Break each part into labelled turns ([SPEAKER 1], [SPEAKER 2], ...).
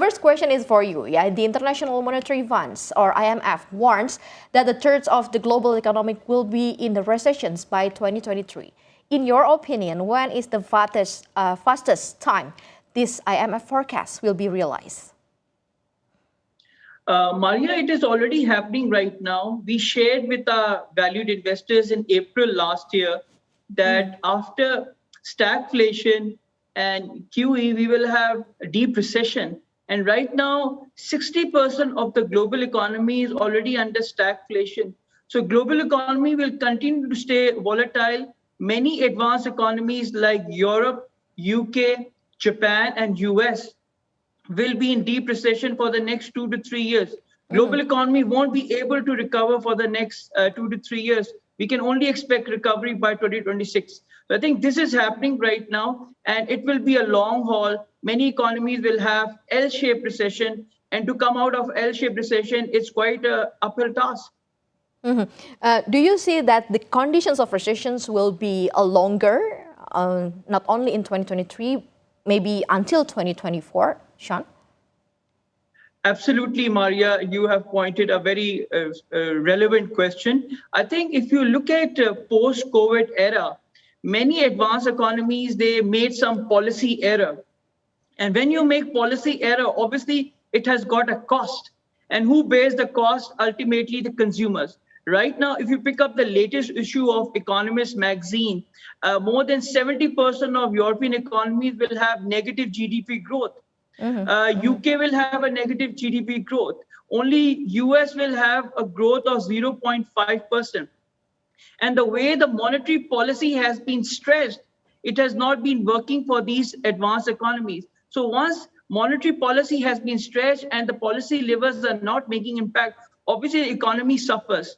[SPEAKER 1] First question is for you. Yeah, the International Monetary Funds or IMF warns that a third of the global economy will be in the recessions by 2023. In your opinion, when is the fastest time this IMF forecast will be realized?
[SPEAKER 2] Maria, it is already happening right now. We shared with our valued investors in April last year that after stagflation and QE, we will have a deep recession. And right now, 60% of the global economy is already under stagflation. So global economy will continue to stay volatile. Many advanced economies like Europe, UK, Japan, and US will be in deep recession for the next 2 to 3 years. Global economy won't be able to recover for the next 2 to 3 years. We can only expect recovery by 2026. So I think this is happening right now, and it will be a long haul. Many economies will have L-shaped recession, and to come out of L-shaped recession, it's quite an uphill task.
[SPEAKER 1] Do you see that the conditions of recessions will be longer, not only in 2023, maybe until 2024, Shan?
[SPEAKER 2] Absolutely, Maria. You have pointed a very relevant question. I think if you look at post-COVID era, many advanced economies, they made some policy error. And when you make policy error, obviously it has got a cost. And who bears the cost? Ultimately, the consumers. Right now, if you pick up the latest issue of Economist magazine, more than 70% of European economies will have negative GDP growth. UK will have a negative GDP growth. Only US will have a growth of 0.5%. And the way the monetary policy has been stressed, it has not been working for these advanced economies. So once monetary policy has been stretched and the policy levers are not making impact, obviously the economy suffers.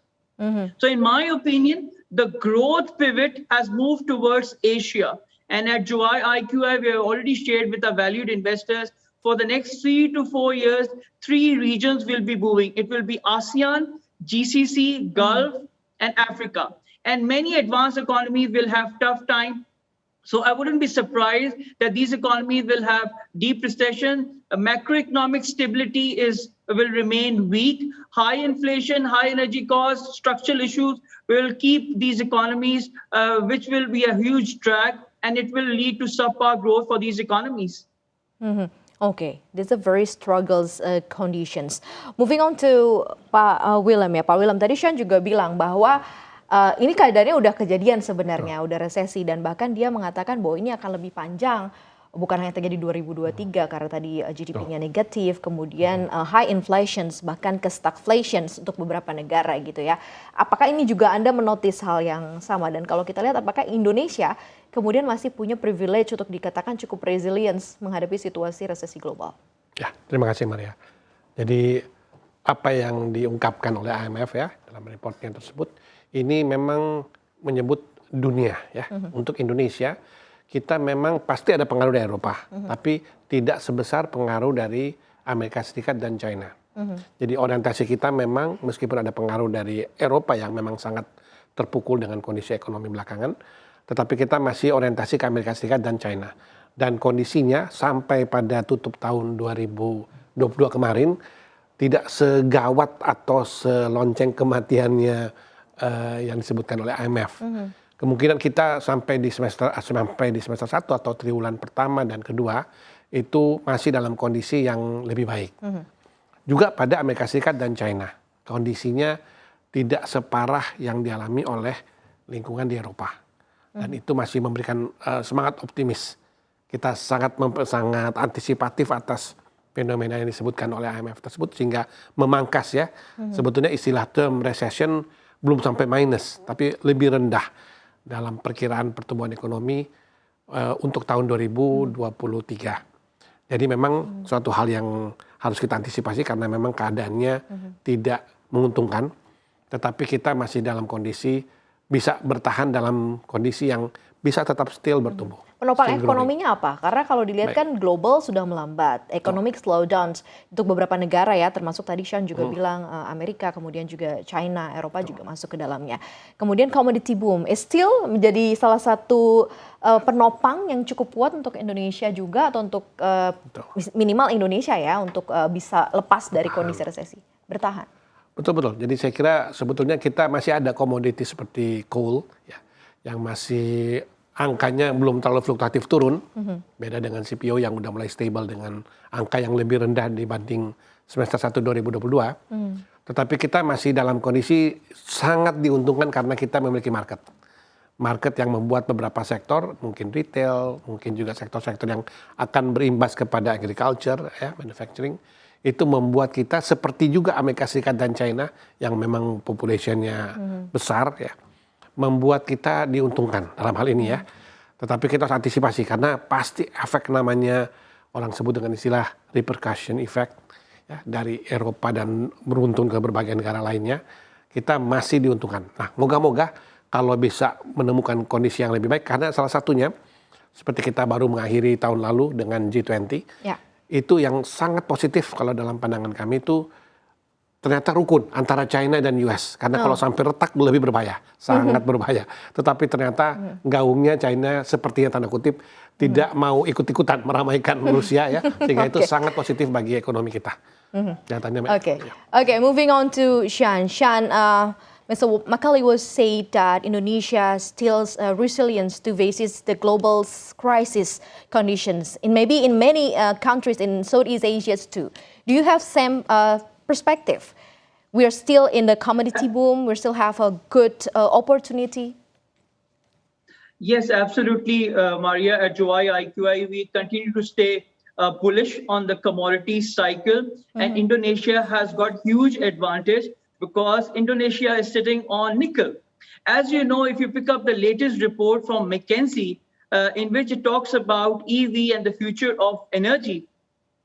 [SPEAKER 2] So in my opinion, the growth pivot has moved towards Asia. And at Jum'at IQI, we have already shared with our valued investors, for the next 3 to 4 years, 3 regions will be moving. It will be ASEAN, GCC, Gulf, and Africa. And many advanced economies will have tough time. So I wouldn't be surprised that these economies will have deep recession. Macroeconomic stability will remain weak. High inflation, high energy costs, structural issues will keep these economies, which will be a huge drag, and it will lead to subpar growth for these economies.
[SPEAKER 1] Okay, these are very struggles conditions. Moving on to Pak Willem ya, Pak Willem tadi Shan juga bilang bahwa ini keadaannya udah kejadian sebenarnya, udah resesi dan bahkan dia mengatakan bahwa ini akan lebih panjang, bukan hanya terjadi 2023 karena tadi GDP-nya negatif, kemudian high inflations bahkan ke stagflations untuk beberapa negara gitu ya. Apakah ini juga Anda menotis hal yang sama dan kalau kita lihat apakah Indonesia kemudian masih punya privilege untuk dikatakan cukup resilience menghadapi situasi resesi global?
[SPEAKER 3] Ya, terima kasih Maria. Jadi apa yang diungkapkan oleh IMF ya dalam reportnya tersebut ini memang menyebut dunia ya. Untuk Indonesia kita memang pasti ada pengaruh dari Eropa, tapi tidak sebesar pengaruh dari Amerika Serikat dan China. Jadi orientasi kita memang meskipun ada pengaruh dari Eropa yang memang sangat terpukul dengan kondisi ekonomi belakangan, tetapi kita masih orientasi ke Amerika Serikat dan China. Dan kondisinya sampai pada tutup tahun 2022 kemarin tidak segawat atau selonceng kematiannya yang disebutkan oleh IMF. Kemungkinan kita sampai di semester 1 atau triwulan pertama dan kedua itu masih dalam kondisi yang lebih baik. Juga pada Amerika Serikat dan China kondisinya tidak separah yang dialami oleh lingkungan di Eropa. Dan itu masih memberikan semangat optimis. Kita sangat antisipatif atas fenomena yang disebutkan oleh IMF tersebut sehingga memangkas ya. Sebetulnya istilah term recession belum sampai minus, tapi lebih rendah dalam perkiraan pertumbuhan ekonomi untuk tahun 2023. Jadi memang suatu hal yang harus kita antisipasi karena memang keadaannya tidak menguntungkan, tetapi kita masih dalam kondisi bisa bertahan dalam kondisi yang bisa tetap still bertumbuh.
[SPEAKER 1] Penopang
[SPEAKER 3] Still growing.
[SPEAKER 1] ekonominya apa? Karena kalau dilihat kan global sudah melambat, economic slowdowns untuk beberapa negara ya, termasuk tadi Shan juga bilang Amerika, kemudian juga China, Eropa juga masuk ke dalamnya. Kemudian commodity boom is still menjadi salah satu penopang yang cukup kuat untuk Indonesia juga, atau untuk minimal Indonesia ya, untuk bisa lepas dari kondisi resesi, bertahan.
[SPEAKER 3] Betul. Jadi saya kira sebetulnya kita masih ada komoditi seperti coal ya, yang masih angkanya belum terlalu fluktuatif turun, beda dengan CPO yang udah mulai stable dengan angka yang lebih rendah dibanding semester 1 2022. Tetapi kita masih dalam kondisi sangat diuntungkan karena kita memiliki market yang membuat beberapa sektor, mungkin retail, mungkin juga sektor-sektor yang akan berimbas kepada agriculture, ya, manufacturing, itu membuat kita seperti juga Amerika Serikat dan China yang memang populasinya besar, ya, membuat kita diuntungkan dalam hal ini ya. Tetapi kita harus antisipasi karena pasti efek namanya orang sebut dengan istilah repercussion effect ya, dari Eropa dan beruntun ke berbagai negara lainnya, kita masih diuntungkan. Nah, moga-moga kalau bisa menemukan kondisi yang lebih baik, karena salah satunya seperti kita baru mengakhiri tahun lalu dengan G20, itu yang sangat positif kalau dalam pandangan kami itu ternyata rukun antara China dan US. Karena kalau sampai retak lebih berbahaya, sangat berbahaya. Tetapi ternyata gaungnya China sepertinya tanda kutip tidak mau ikut-ikutan meramaikan Rusia ya. Sehingga itu sangat positif bagi ekonomi kita.
[SPEAKER 1] Okay, moving on to Shan. Shan, Mr. Makaliwe said that Indonesia still resilient to faces the global crisis conditions. Maybe in many countries in Southeast Asia too. Do you have same perspective? We are still in the commodity boom. We still have a good opportunity.
[SPEAKER 2] Yes, absolutely, Maria. At Jum'at IQI, we continue to stay bullish on the commodity cycle, and Indonesia has got huge advantage because Indonesia is sitting on nickel. As you know, if you pick up the latest report from McKinsey, in which it talks about EV and the future of energy,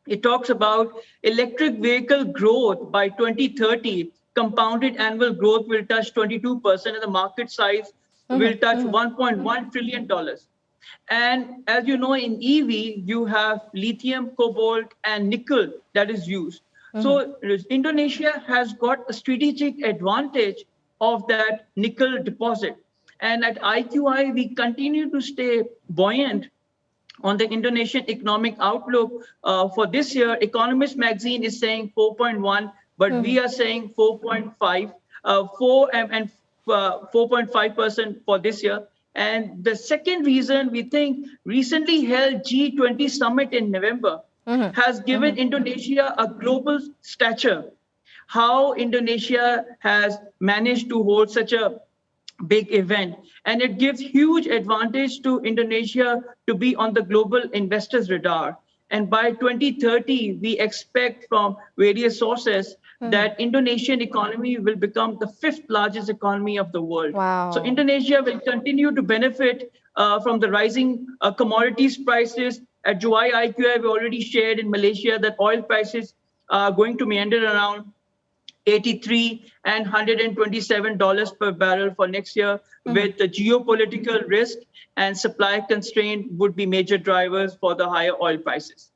[SPEAKER 2] it talks about electric vehicle growth by 2030. Compounded annual growth will touch 22%, and the market size will touch $1.1 trillion. And as you know, in EV, you have lithium, cobalt, and nickel that is used. So Indonesia has got a strategic advantage of that nickel deposit. And at IQI, we continue to stay buoyant on the Indonesian economic outlook for this year. Economist magazine is saying 4.1, but we are saying 4.5, 4.5% for this year. And the second reason, we think recently held G20 summit in November has given Indonesia a global stature. How Indonesia has managed to hold such a big event, and it gives huge advantage to Indonesia to be on the global investors radar. And by 2030, we expect from various sources that Indonesian economy will become the 5th largest economy of the world.
[SPEAKER 1] Wow.
[SPEAKER 2] So Indonesia will continue to benefit from the rising commodities prices. At Jum'at IQI, we already shared in Malaysia that oil prices are going to meander around 83 and $127 per barrel for next year, with the geopolitical risk and supply constraint would be major drivers for the higher oil prices.